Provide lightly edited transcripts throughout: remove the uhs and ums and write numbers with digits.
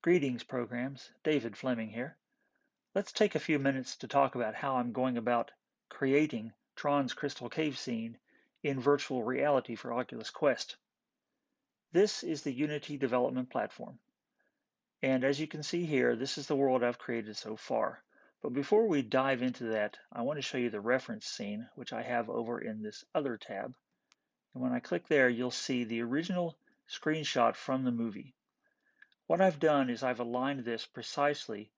Greetings, programs. David Fleming here. Let's take a few minutes to talk about how I'm going about creating TRON's Crystal Cave scene in virtual reality for Oculus Quest. This is the Unity development platform. And as you can see here, this is the world I've created so far. But before we dive into that, I want to show you the reference scene, which I have over in this other tab. And when I click there, you'll see the original screenshot from the movie. What I've done is I've aligned this precisely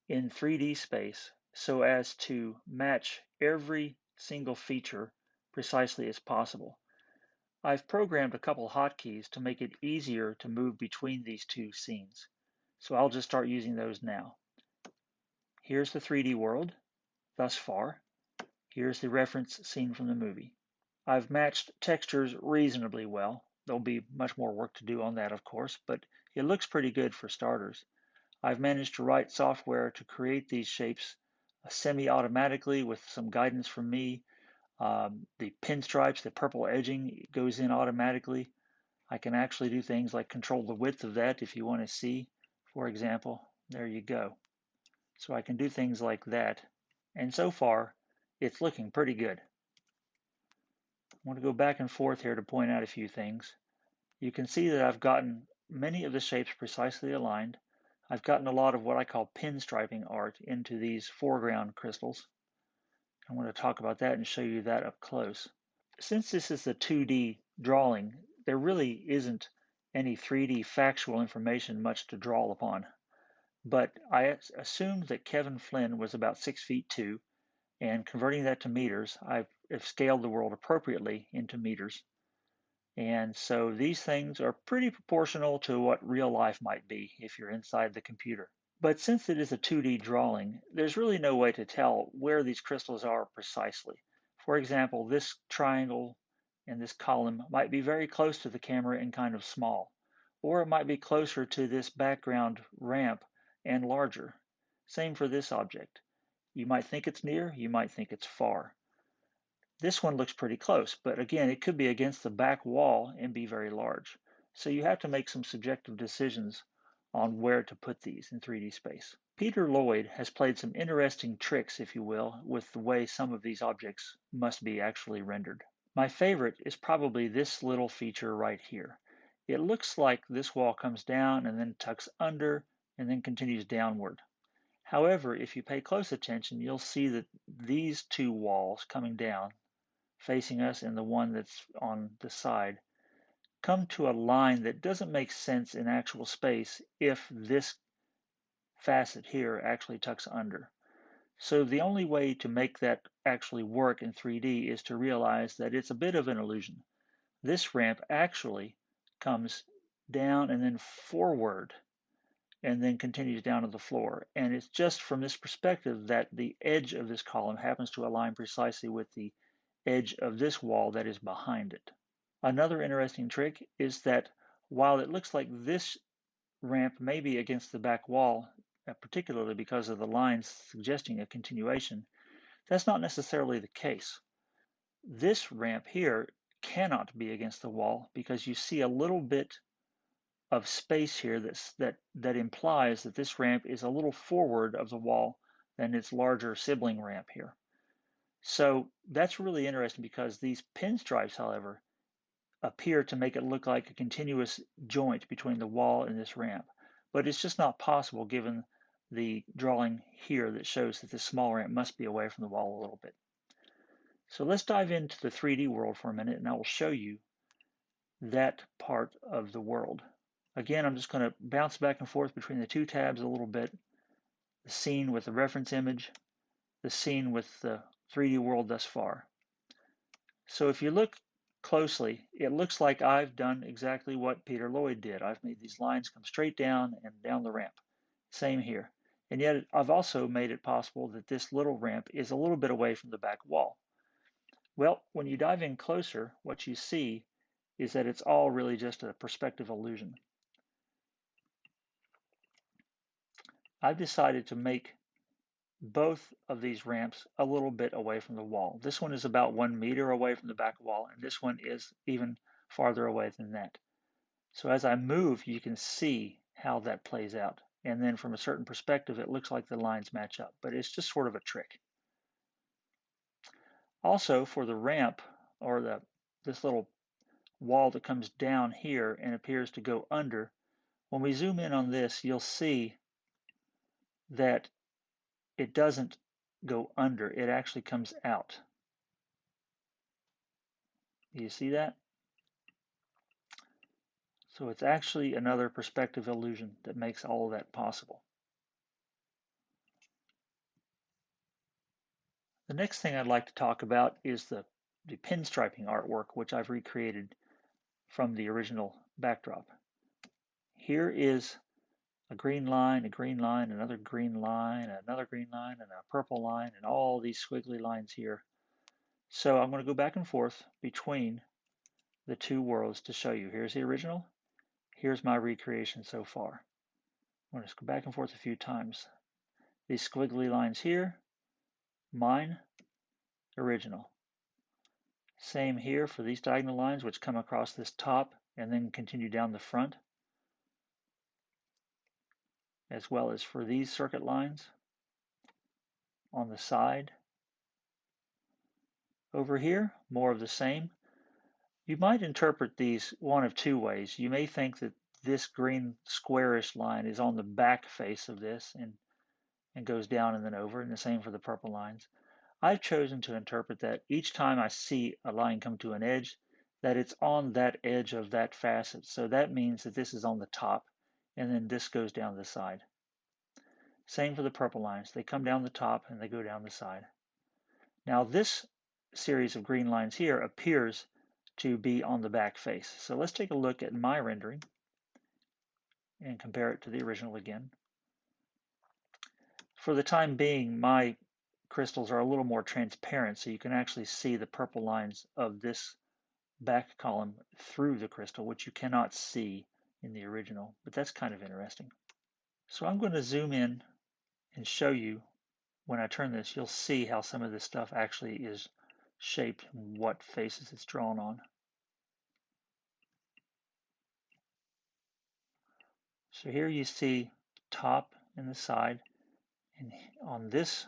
in 3D space so as to match every single feature precisely as possible. I've programmed a couple hotkeys to make it easier to move between these two scenes. So I'll just start using those now. Here's the 3D world thus far. Here's the reference scene from the movie. I've matched textures reasonably well. There'll be much more work to do on that, of course, but it looks pretty good for starters. I've managed to write software to create these shapes semi-automatically with some guidance from me. The pinstripes, the purple edging goes in automatically. I can actually do things like control the width of that if you want to see, for example. There you go. So I can do things like that. And so far, it's looking pretty good. I want to go back and forth here to point out a few things. You can see that I've gotten many of the shapes precisely aligned. I've gotten a lot of what I call pinstriping art into these foreground crystals. I want to talk about that and show you that up close. Since this is a 2D drawing, there really isn't any 3D factual information much to draw upon. But I assumed that Kevin Flynn was about 6 feet 2, and converting that to meters, I've scaled the world appropriately into meters. And so these things are pretty proportional to what real life might be if you're inside the computer. But since it is a 2D drawing, there's really no way to tell where these crystals are precisely. For example, this triangle and this column might be very close to the camera and kind of small, or it might be closer to this background ramp and larger. Same for this object. You might think it's near, you might think it's far. This one looks pretty close, but again, it could be against the back wall and be very large. So you have to make some subjective decisions on where to put these in 3D space. Peter Lloyd has played some interesting tricks, if you will, with the way some of these objects must be actually rendered. My favorite is probably this little feature right here. It looks like this wall comes down and then tucks under and then continues downward. However, if you pay close attention, you'll see that these two walls coming down facing us and the one that's on the side come to a line that doesn't make sense in actual space if this facet here actually tucks under. So the only way to make that actually work in 3D is to realize that it's a bit of an illusion. This ramp actually comes down and then forward and then continues down to the floor. And it's just from this perspective that the edge of this column happens to align precisely with the edge of this wall that is behind it. Another interesting trick is that while it looks like this ramp may be against the back wall, particularly because of the lines suggesting a continuation, that's not necessarily the case. This ramp here cannot be against the wall because you see a little bit of space here that implies that this ramp is a little forward of the wall than its larger sibling ramp here. So that's really interesting because these pinstripes, however, appear to make it look like a continuous joint between the wall and this ramp. But it's just not possible given the drawing here that shows that this small ramp must be away from the wall a little bit. So let's dive into the 3D world for a minute and I will show you that part of the world. Again, I'm just going to bounce back and forth between the two tabs a little bit. The scene with the reference image, the scene with the 3D world thus far. So if you look closely, it looks like I've done exactly what Peter Lloyd did. I've made these lines come straight down and down the ramp. Same here. And yet I've also made it possible that this little ramp is a little bit away from the back wall. Well, when you dive in closer, what you see is that it's all really just a perspective illusion. I've decided to make both of these ramps a little bit away from the wall. This one is about 1 meter away from the back wall, and this one is even farther away than that. So as I move, you can see how that plays out. and then from a certain perspective, it looks like the lines match up, but it's just sort of a trick. Also, for the ramp, or this little wall that comes down here and appears to go under, when we zoom in on this, you'll see that it doesn't go under, it actually comes out. Do you see that? So it's actually another perspective illusion that makes all of that possible. The next thing I'd like to talk about is the pinstriping artwork, which I've recreated from the original backdrop. Here is a green line, another green line, another green line, and a purple line, and all these squiggly lines here. So I'm going to go back and forth between the two worlds to show you. Here's the original. Here's my recreation so far. I'm going to go back and forth a few times. These squiggly lines here, mine, original. Same here for these diagonal lines, which come across this top and then continue down the front, as well as for these circuit lines on the side. Over here, more of the same. You might interpret these one of two ways. You may think that this green squarish line is on the back face of this and goes down and then over, and the same for the purple lines. I've chosen to interpret that each time I see a line come to an edge, that it's on that edge of that facet. So that means that this is on the top, and then this goes down the side. Same for the purple lines. They come down the top and they go down the side. Now this series of green lines here appears to be on the back face. So let's take a look at my rendering and compare it to the original again. For the time being, my crystals are a little more transparent, so you can actually see the purple lines of this back column through the crystal, which you cannot see in the original, but that's kind of interesting. So I'm going to zoom in and show you, when I turn this, you'll see how some of this stuff actually is shaped and what faces it's drawn on. So here you see top and the side, and on this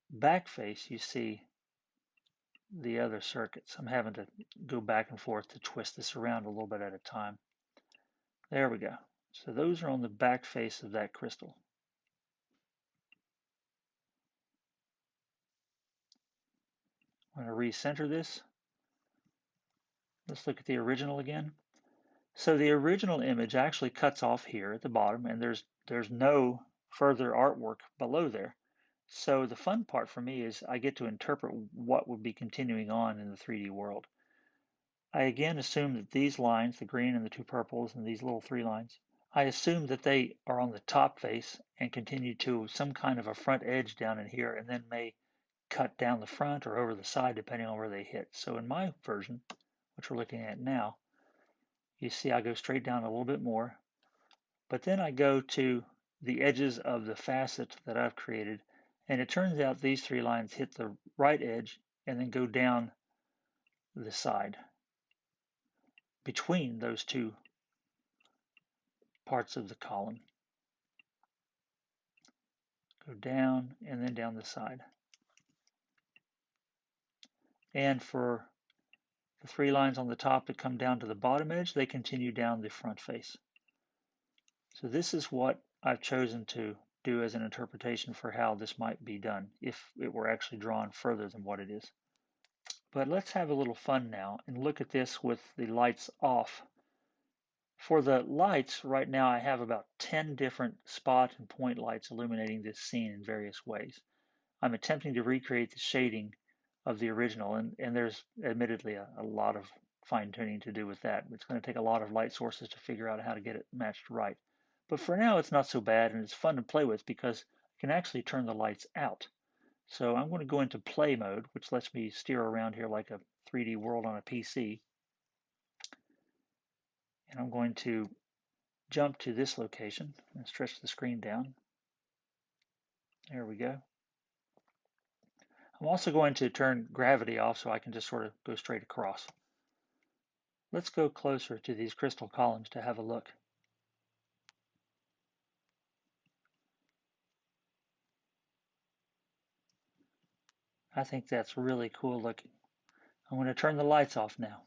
back face you see the other circuits. I'm having to go back and forth to twist this around a little bit at a time. There we go. So those are on the back face of that crystal. I'm going to recenter this. Let's look at the original again. So the original image actually cuts off here at the bottom, and there's no further artwork below there. So the fun part for me is I get to interpret what would be continuing on in the 3D world. I again assume that these lines, the green and the two purples and these little three lines, I assume that they are on the top face and continue to some kind of a front edge down in here, and then may cut down the front or over the side depending on where they hit. So in my version, which we're looking at now, you see I go straight down a little bit more, but then I go to the edges of the facet that I've created, and it turns out these three lines hit the right edge and then go down the side between those two parts of the column. Go down and then down the side. And for the three lines on the top that come down to the bottom edge, they continue down the front face. So this is what I've chosen to do as an interpretation for how this might be done if it were actually drawn further than what it is. But let's have a little fun now and look at this with the lights off. For the lights, right now I have about 10 different spot and point lights illuminating this scene in various ways. I'm attempting to recreate the shading of the original, and there's admittedly a lot of fine-tuning to do with that. It's going to take a lot of light sources to figure out how to get it matched right. But for now, it's not so bad, and it's fun to play with because I can actually turn the lights out. So I'm going to go into play mode, which lets me steer around here like a 3D world on a PC. And I'm going to jump to this location and stretch the screen down. There we go. I'm also going to turn gravity off so I can just sort of go straight across. Let's go closer to these crystal columns to have a look. I think that's really cool looking. I'm going to turn the lights off now.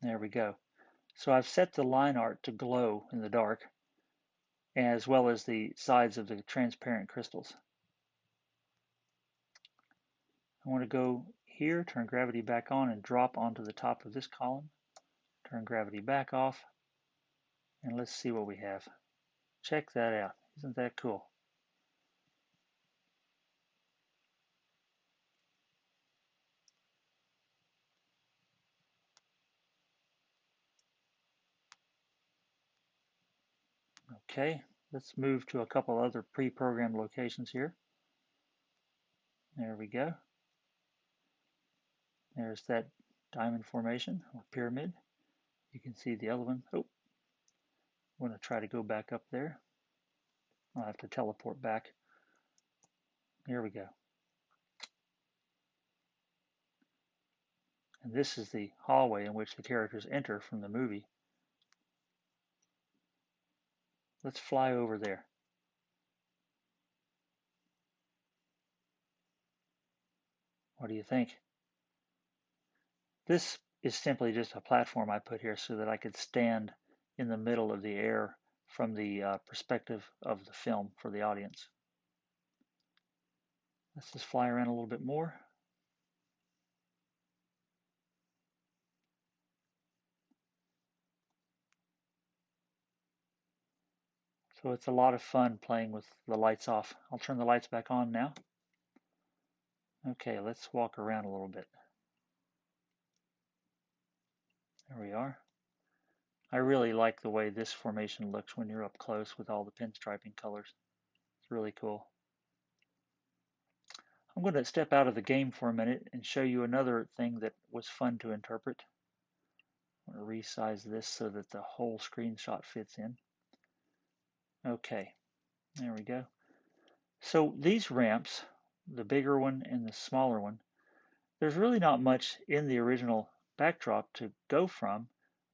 There we go. So I've set the line art to glow in the dark, as well as the sides of the transparent crystals. I want to go here, turn gravity back on, and drop onto the top of this column. Turn gravity back off, and let's see what we have. Check that out. Isn't that cool? Okay, let's move to a couple other pre-programmed locations here. There we go. There's that diamond formation or pyramid. You can see the other one. Oh, I'm going to try to go back up there. I'll have to teleport back. Here we go. And this is the hallway in which the characters enter from the movie. Let's fly over there. What do you think? This is simply just a platform I put here so that I could stand in the middle of the air from the perspective of the film for the audience. Let's just fly around a little bit more. So it's a lot of fun playing with the lights off. I'll turn the lights back on now. Okay, let's walk around a little bit. There we are. I really like the way this formation looks when you're up close with all the pinstriping colors. It's really cool. I'm going to step out of the game for a minute and show you another thing that was fun to interpret. I'm going to resize this so that the whole screenshot fits in. Okay, there we go. So these ramps, the bigger one and the smaller one, there's really not much in the original backdrop to go from,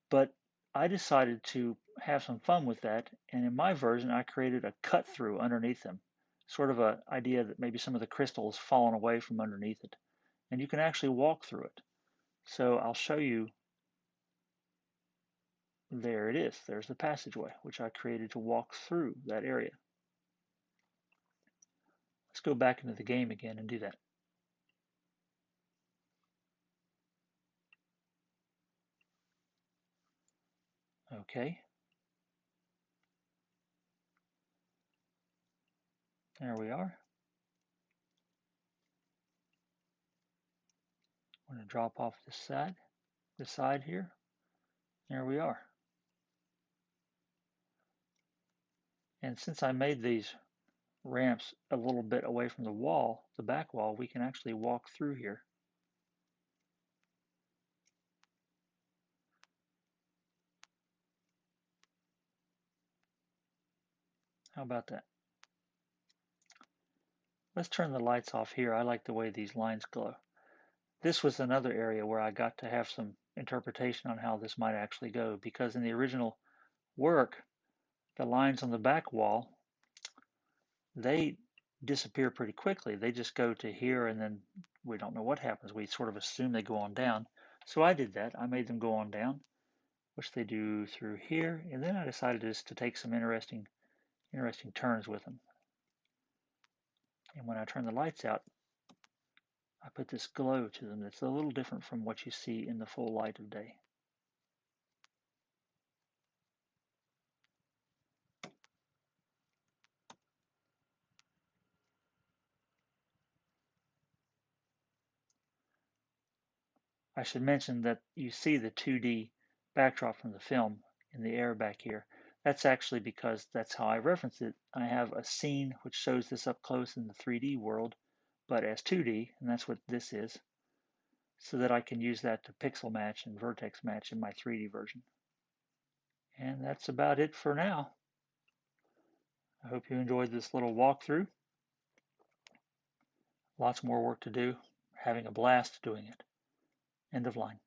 but I decided to have some fun with that, and in my version I created a cut through underneath them, sort of an idea that maybe some of the crystals fallen away from underneath it, and you can actually walk through it. So I'll show you. There it is. There's the passageway, which I created to walk through that area. Let's go back into the game again and do that. Okay. There we are. I'm going to drop off the side here. There we are. And since I made these ramps a little bit away from the wall, the back wall, we can actually walk through here. How about that? Let's turn the lights off here. I like the way these lines glow. This was another area where I got to have some interpretation on how this might actually go, because in the original work, the lines on the back wall, they disappear pretty quickly. They just go to here and then we don't know what happens. We sort of assume they go on down. So I did that. I made them go on down, which they do through here. And then I decided just to take some interesting turns with them. And when I turn the lights out, I put this glow to them that's a little different from what you see in the full light of day. I should mention that you see the 2D backdrop from the film in the air back here. That's actually because that's how I reference it. I have a scene which shows this up close in the 3D world, but as 2D, and that's what this is, so that I can use that to pixel match and vertex match in my 3D version. And that's about it for now. I hope you enjoyed this little walkthrough. Lots more work to do. Having a blast doing it. End of line.